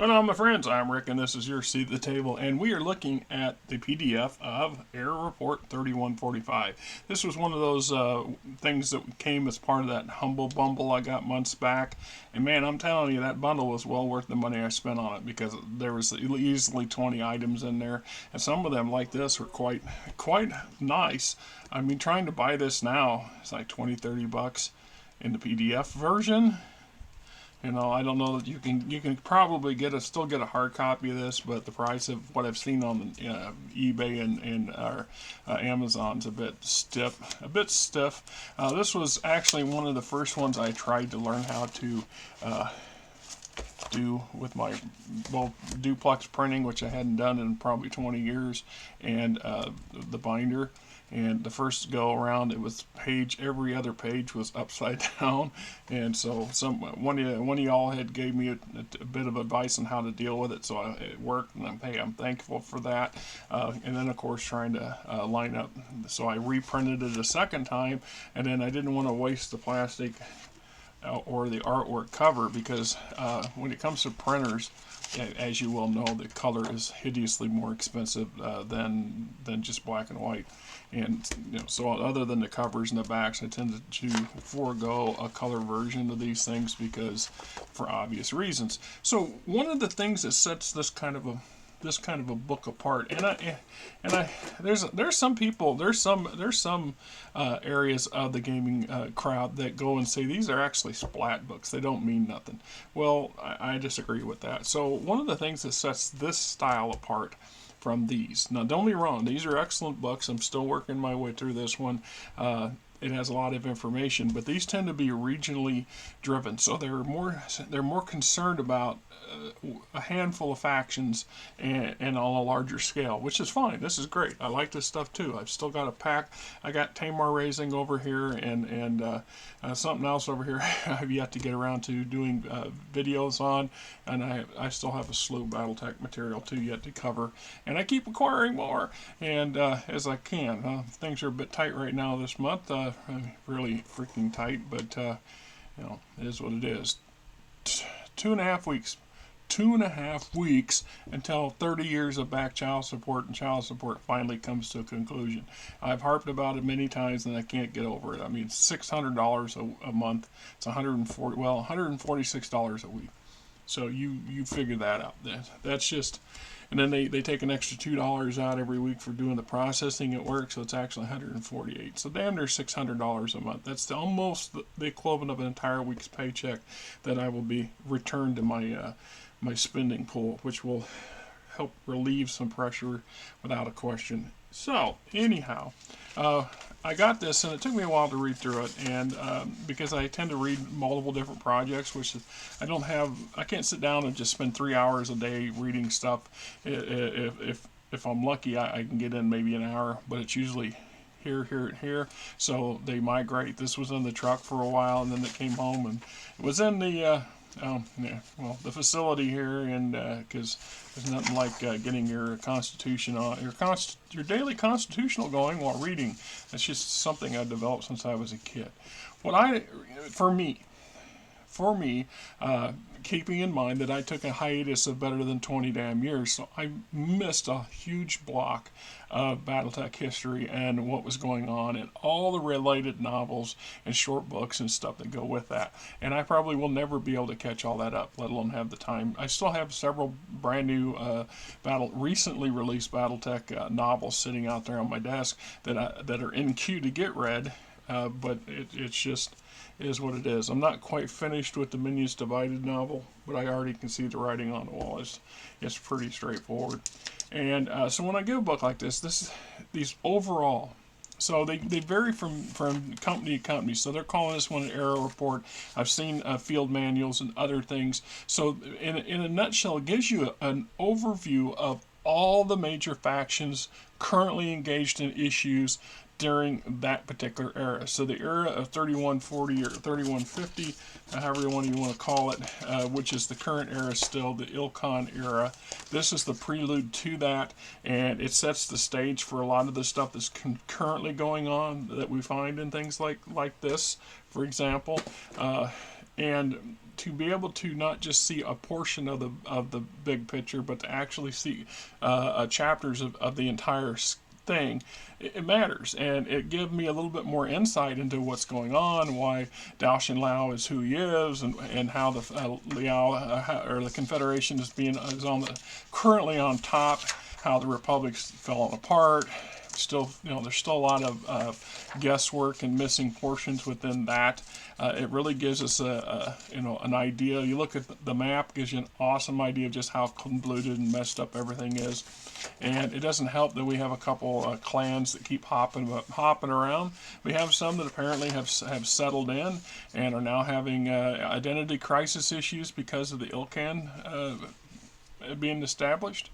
Going on, my friends, I'm Rick, and this is your seat at the table, and we are looking at the PDF of Error Report 3145. This was one of those things that came as part of that humble bundle I got months back, and man, I'm telling you, that bundle was well worth the money I spent on it, because there was easily 20 items in there, and some of them, like this, were quite nice. I mean, trying to buy this now, it's like 20-30 bucks in the PDF version. You know, I don't know that you can probably still get a hard copy of this, but the price of what I've seen on eBay and Amazon's a bit stiff. This was actually one of the first ones I tried to learn how to do with my both duplex printing, which I hadn't done in probably 20 years, and the binder. And the first go around, it was every other page was upside down, and so one of y'all had gave me a bit of advice on how to deal with it, so it worked, and I'm thankful for that. And then of course trying to line up, so I reprinted it a second time, and then I didn't want to waste the plastic or the artwork cover, because when it comes to printers, as you well know, the color is hideously more expensive than just black and white. And so other than the covers and the backs, I tend to forego a color version of these things because for obvious reasons. So one of the things that sets this kind of a book apart, and there's some areas of the gaming crowd that go and say these are actually splat books, they don't mean nothing. Well, I disagree with that. So one of the things that sets this style apart from these, now don't be wrong, these are excellent books, I'm still working my way through this one. It has a lot of information, but these tend to be regionally driven, so they're more concerned about a handful of factions and on a larger scale, which is fine. This is great. I like this stuff too. I've still got a pack. I got Tamar Raising over here, and something else over here I've yet to get around to doing videos on, and I still have a slew of BattleTech material too yet to cover, and I keep acquiring more, and as I can. Things are a bit tight right now this month, really freaking tight, but it is what it is. 2.5 weeks. 2.5 weeks until 30 years of back child support and child support finally comes to a conclusion. I've harped about it many times and I can't get over it. I mean, $600 a month. It's $146 a week. So you figure that out. That's just, and then they take an extra $2 out every week for doing the processing at work, so it's actually $148. So damn near $600 a month. That's almost the equivalent of an entire week's paycheck that I will be returned to my spending pool, which will help relieve some pressure without a question. So anyhow, I got this, and it took me a while to read through it, and because I tend to read multiple different projects, which is, I can't sit down and just spend 3 hours a day reading stuff. If I'm lucky, I can get in maybe an hour, but it's usually here. So they migrate. This was in the truck for a while, and then it came home, and it was in the the facility here, and because there's nothing like getting your constitution on your daily constitutional going while reading. That's just something I've developed since I was a kid. For me, keeping in mind that I took a hiatus of better than 20 damn years, so I missed a huge block of BattleTech history and what was going on and all the related novels and short books and stuff that go with that. And I probably will never be able to catch all that up, let alone have the time. I still have several brand new recently released BattleTech novels sitting out there on my desk that are in queue to get read, but it's just is what it is. I'm not quite finished with the Minions Divided novel, but I already can see the writing on the wall. It's pretty straightforward. And so when I get a book like these overall, so they vary from company to company. So they're calling this one an error report. I've seen field manuals and other things. So in a nutshell, it gives you an overview of all the major factions currently engaged in issues during that particular era. So the era of 3140 or 3150, however you want to call it, which is the current era still, the Ilkhan era. This is the prelude to that, and it sets the stage for a lot of the stuff that's currently going on that we find in things like this, for example. And to be able to not just see a portion of the big picture, but to actually see chapters of the entire thing, it matters, and it gives me a little bit more insight into what's going on, why Dao Xinlao is who he is, and how the Liao or the Confederation is on the currently on top, how the Republic's fallen apart. Still, there's still a lot of guesswork and missing portions within that. It really gives us an idea. You look at the map, gives you an awesome idea of just how convoluted and messed up everything is. And it doesn't help that we have a couple clans that keep hopping around. We have some that apparently have settled in and are now having identity crisis issues because of the Ilkan being established.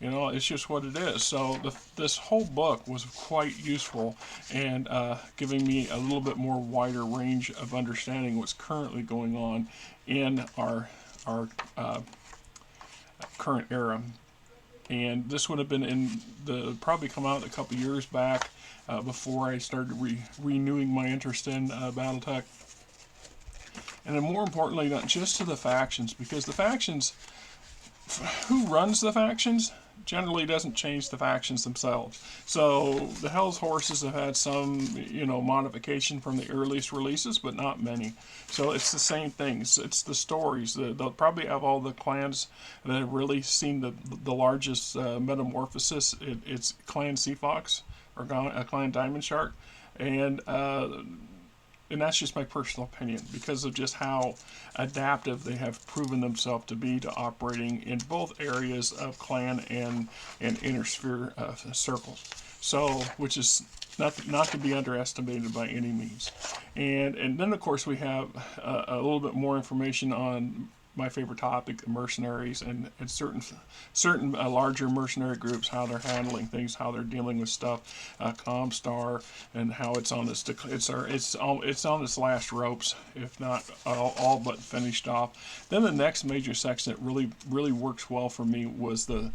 It's just what it is. So this whole book was quite useful and giving me a little bit more wider range of understanding what's currently going on in our current era. And this would have been probably come out a couple years back before I started renewing my interest in BattleTech. And then more importantly, not just to the factions, because the factions, who runs the factions generally doesn't change the factions themselves. So the Hell's Horses have had some, modification from the earliest releases, but not many. So it's the same thing. It's the stories. They'll probably have all the clans that have really seen the largest metamorphosis. It's Clan Sea Fox or Clan Diamond Shark, and that's just my personal opinion because of just how adaptive they have proven themselves to be to operating in both areas of clan and intersphere circles. So, which is not to be underestimated by any means. And then of course we have a little bit more information on my favorite topic, mercenaries, and certain larger mercenary groups, how they're handling things, how they're dealing with stuff, Comstar, and how it's on its last ropes, if not all but finished off. Then the next major section that really works well for me was the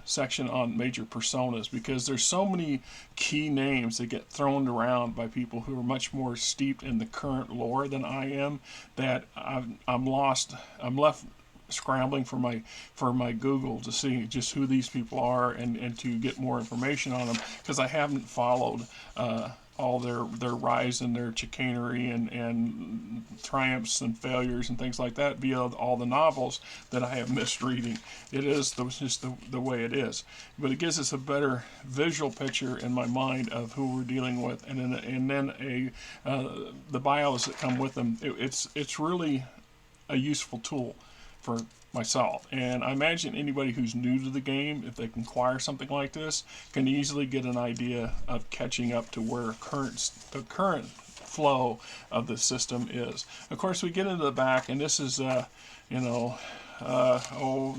section on major personas, because there's so many key names that get thrown around by people who are much more steeped in the current lore than I am, that I'm lost. I'm left scrambling for my Google to see just who these people are and to get more information on them, because I haven't followed all their rise and their chicanery and triumphs and failures and things like that via all the novels that I have missed reading. It is just the way it is. But it gives us a better visual picture in my mind of who we're dealing with, and then the bios that come with them. It's really a useful tool for myself, and I imagine anybody who's new to the game, if they can acquire something like this, can easily get an idea of catching up to where the current flow of the system is. Of course, we get into the back, and this is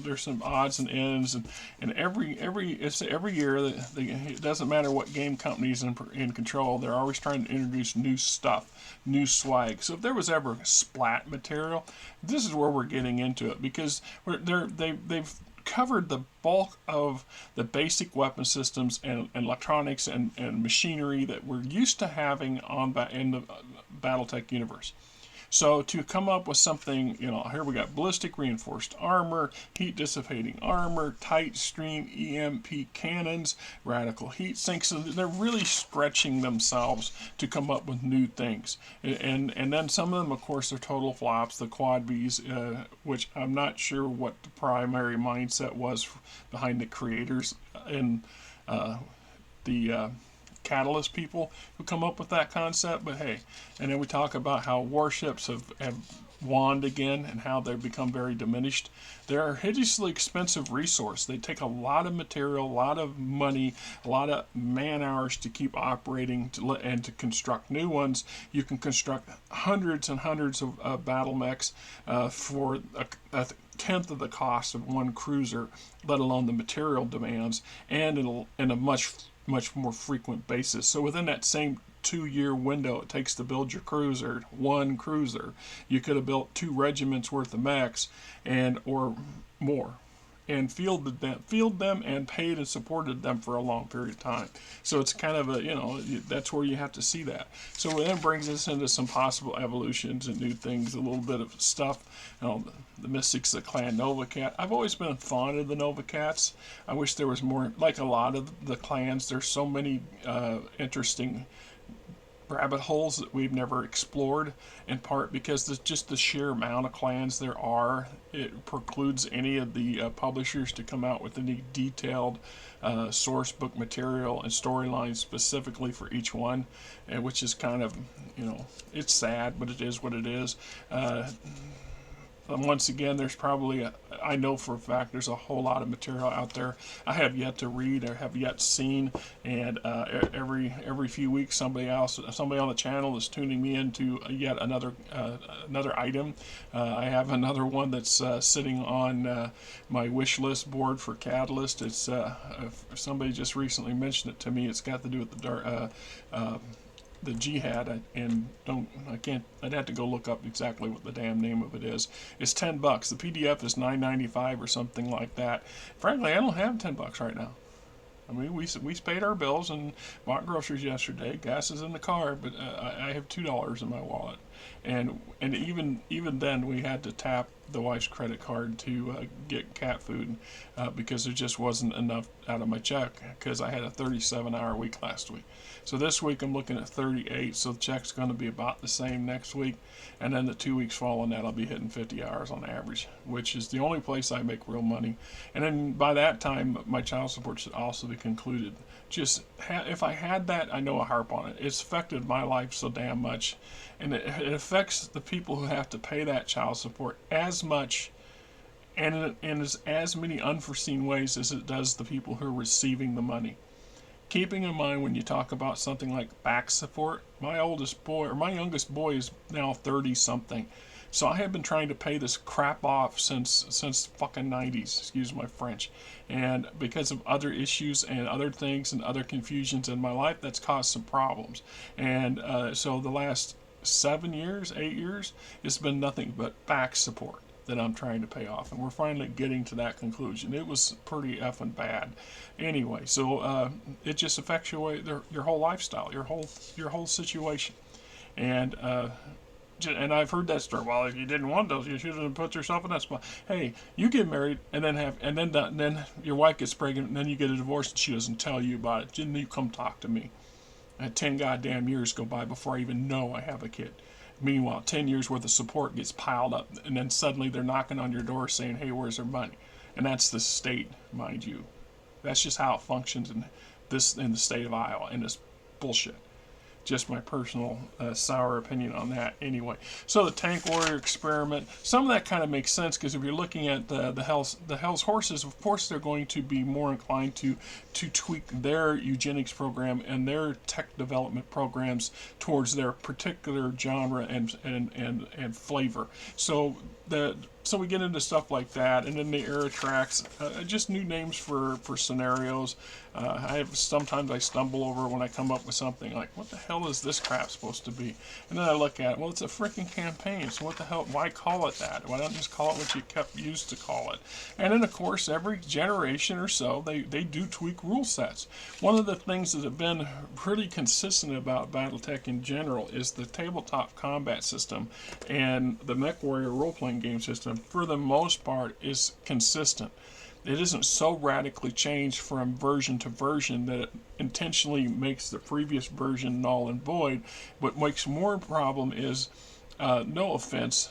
there's some odds and ends, and every year it doesn't matter what game company's in control, they're always trying to introduce new stuff, new swag. So if there was ever splat material, this is where we're getting into it, because they've covered the bulk of the basic weapon systems and electronics and machinery that we're used to having in the BattleTech universe. So to come up with something, here we got ballistic reinforced armor, heat dissipating armor, tight stream EMP cannons, radical heat sinks. So they're really stretching themselves to come up with new things. And then some of them, of course, are total flops, the quad Bs, which I'm not sure what the primary mindset was behind the creators and the Catalyst people who come up with that concept, but hey. And then we talk about how warships have wanned again and how they've become very diminished. They're a hideously expensive resource. They take a lot of material, a lot of money, a lot of man hours to keep operating and to construct new ones. You can construct hundreds and hundreds of battle mechs for a tenth of the cost of one cruiser, let alone the material demands, and in a much more frequent basis. So within that same 2-year window it takes to build your cruiser, one cruiser, you could have built 2 regiments worth of mechs or more. and fielded them and paid and supported them for a long period of time. So it's kind of a, that's where you have to see that. So it then brings us into some possible evolutions and new things, a little bit of stuff. The Mystics, the clan Nova Cat. I've always been fond of the Nova Cats. I wish there was more, like a lot of the clans. There's so many interesting rabbit holes that we've never explored, in part because just the sheer amount of clans there are. It precludes any of the publishers to come out with any detailed source book material and storylines specifically for each one, which is kind of, it's sad, but it is what it is. Once again, there's probably, I know for a fact, there's a whole lot of material out there I have yet to read or have yet seen, and every few weeks somebody on the channel is tuning me into yet another item. I have another one that's sitting on my wish list board for Catalyst. It's somebody just recently mentioned it to me. It's got to do with the Jihad, and I'd have to go look up exactly what the damn name of it is. It's $10. The PDF is $9.95 or something like that. Frankly, I don't have $10 right now. I mean, we paid our bills and bought groceries yesterday. Gas is in the car, but I have $2 in my wallet, and even then we had to tap the wife's credit card to get cat food because there just wasn't enough out of my check, because I had a 37-hour week last week. So this week I'm looking at 38, so the check's going to be about the same next week, and then the 2 weeks following that I'll be hitting 50 hours on average, which is the only place I make real money. And then by that time my child support should also be concluded. If I had that, I know I harp on it. It's affected my life so damn much, and it affects the people who have to pay that child support as much and in as many unforeseen ways as it does the people who are receiving the money. Keeping in mind, when you talk about something like back support, my youngest boy is now 30 something. So I have been trying to pay this crap off since fucking 90s, excuse my French. And because of other issues and other things and other confusions in my life, that's caused some problems. And so the last 7 years, 8 years, it's been nothing but back support that I'm trying to pay off, and we're finally getting to that conclusion. It was pretty effing bad. Anyway, so it just affects your whole lifestyle, your whole situation, and I've heard that story. Well, if you didn't want those, you should have put yourself in that spot. Hey, you get married and then your wife gets pregnant, and then you get a divorce, and she doesn't tell you about it. Didn't you come talk to me? And 10 goddamn years go by before I even know I have a kid. Meanwhile, 10 years worth of support gets piled up, and then suddenly they're knocking on your door saying, hey, where's their money? And that's the state, mind you. That's just how it functions in the state of Iowa, and it's bullshit. Just my personal sour opinion on that. Anyway, so the Tank Warrior experiment, some of that kind of makes sense, because if you're looking at the Hell's Horses, of course they're going to be more inclined to tweak their eugenics program and their tech development programs towards their particular genre and flavor. So we get into stuff like that, and then the era tracks, just new names for scenarios. Sometimes I stumble over when I come up with something like, what the hell is this crap supposed to be? And then I look at it, well, it's a freaking campaign, so what the hell, why call it that? Why not just call it what you used to call it? And then, of course, every generation or so, they do tweak rule sets. One of the things that have been pretty consistent about BattleTech in general is the tabletop combat system, and the MechWarrior role-playing game system, for the most part, is consistent. It isn't so radically changed from version to version that it intentionally makes the previous version null and void. What makes more problem is, no offense,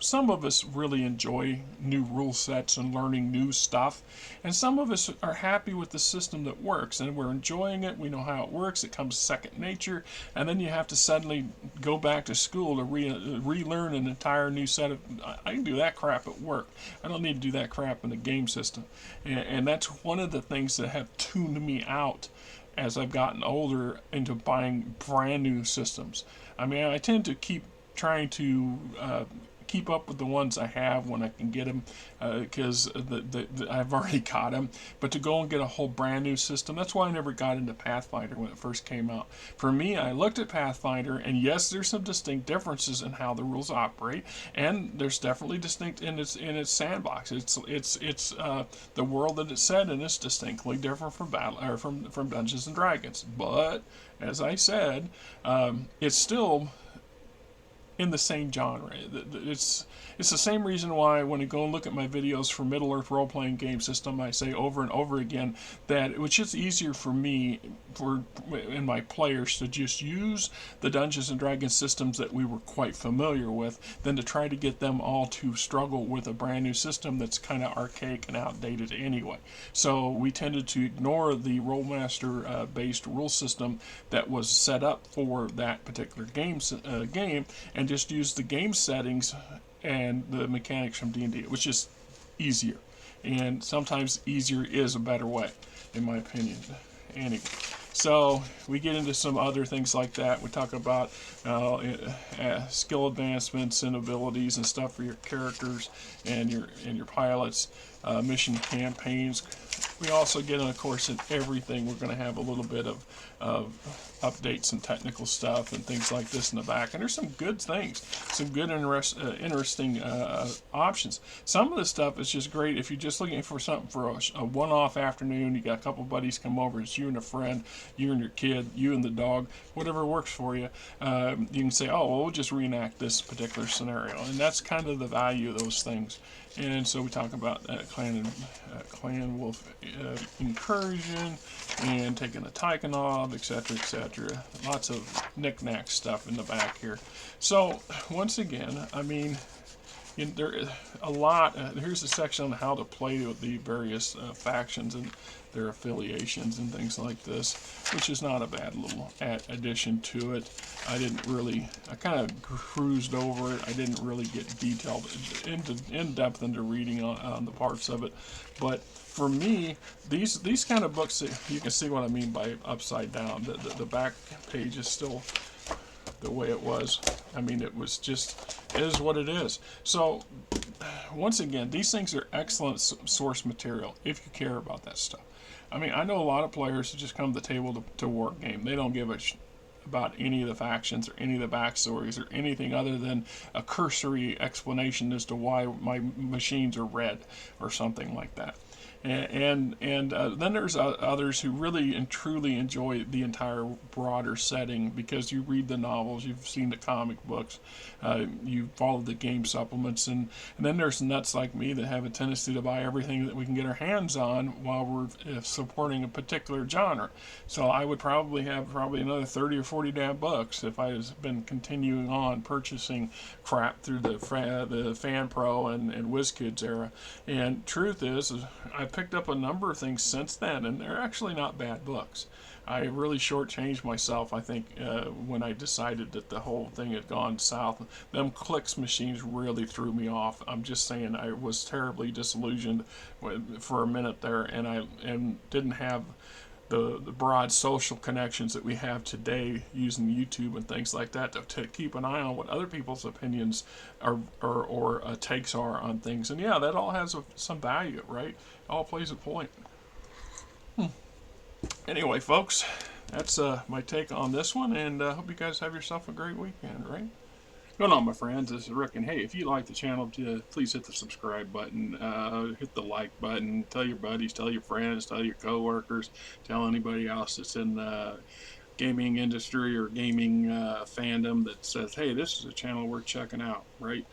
some of us really enjoy new rule sets and learning new stuff, and some of us are happy with the system that works, and we're enjoying it. We know how it works. It comes second nature, and then you have to suddenly go back to school to relearn an entire new set of. I can do that crap at work. I don't need to do that crap in the game system, and that's one of the things that have tuned me out as I've gotten older into buying brand new systems. I mean, I tend to keep trying to keep up with the ones I have when I can get them, because I've already got them. But to go and get a whole brand new system, that's why I never got into Pathfinder when it first came out. For me, I looked at Pathfinder, and yes, there's some distinct differences in how the rules operate, and there's definitely distinct in its sandbox. It's the world that it's set in is distinctly different from from Dungeons and Dragons. But as I said, it's still in the same genre. It's the same reason why when I go and look at my videos for Middle Earth role-playing game system, I say over and over again that it was just easier for me and my players to just use the Dungeons and Dragons systems that we were quite familiar with than to try to get them all to struggle with a brand new system that's kind of archaic and outdated anyway. So we tended to ignore the Rolemaster based rule system that was set up for that particular game and just use the game settings and the mechanics from D&D, which is easier. And sometimes easier is a better way, in my opinion. Anyway, so we get into some other things like that. We talk about skill advancements and abilities and stuff for your characters and your pilots, mission campaigns. We also get, of course, in everything. We're going to have a little bit of updates and technical stuff and things like this in the back. And there's some good things, some good interesting options. Some of the stuff is just great if you're just looking for something for a one-off afternoon. You got a couple buddies come over. It's you and a friend, you and your kid, you and the dog, whatever works for you. You can say, oh, well, we'll just reenact this particular scenario. And that's kind of the value of those things. And so we talk about clan wolf incursion and taking a Typhonov, etc., etc. Lots of knick-knack stuff in the back here. So once again, I mean, there is a lot. Here's a section on how to play with the various factions and their affiliations and things like this, which is not a bad little addition to it. I kind of cruised over it. I didn't really get detailed in depth into reading on the parts of it. But for me, these kind of books, you can see what I mean by upside down. The back page is still the way it was. I mean, it is what it is. So once again, these things are excellent source material if you care about that stuff. I mean, I know a lot of players who just come to the table to work game. They don't give a about any of the factions or any of the backstories or anything other than a cursory explanation as to why my machines are red or something like that. And then there's others who really and truly enjoy the entire broader setting because you read the novels, you've seen the comic books, you follow the game supplements, and then there's nuts like me that have a tendency to buy everything that we can get our hands on while we're supporting a particular genre. So I would probably have another 30 or 40 damn books if I had been continuing on purchasing crap through the Fan Pro and WizKids era. And truth is I picked up a number of things since then, and they're actually not bad books. I really shortchanged myself, I think, when I decided that the whole thing had gone south. Them clicks machines really threw me off. I'm just saying, I was terribly disillusioned for a minute there, and didn't have the broad social connections that we have today using YouTube and things like that to keep an eye on what other people's opinions or takes are on things. And yeah, that all has some value, right? It all plays a point. Anyway, folks, that's my take on this one, and I hope you guys have yourself a great weekend, right? Going on, my friends, this is Rick, and hey, if you like the channel, please hit the subscribe button, hit the like button, tell your buddies, tell your friends, tell your coworkers, tell anybody else that's in the gaming industry or gaming fandom that says, hey, this is a channel worth checking out, right?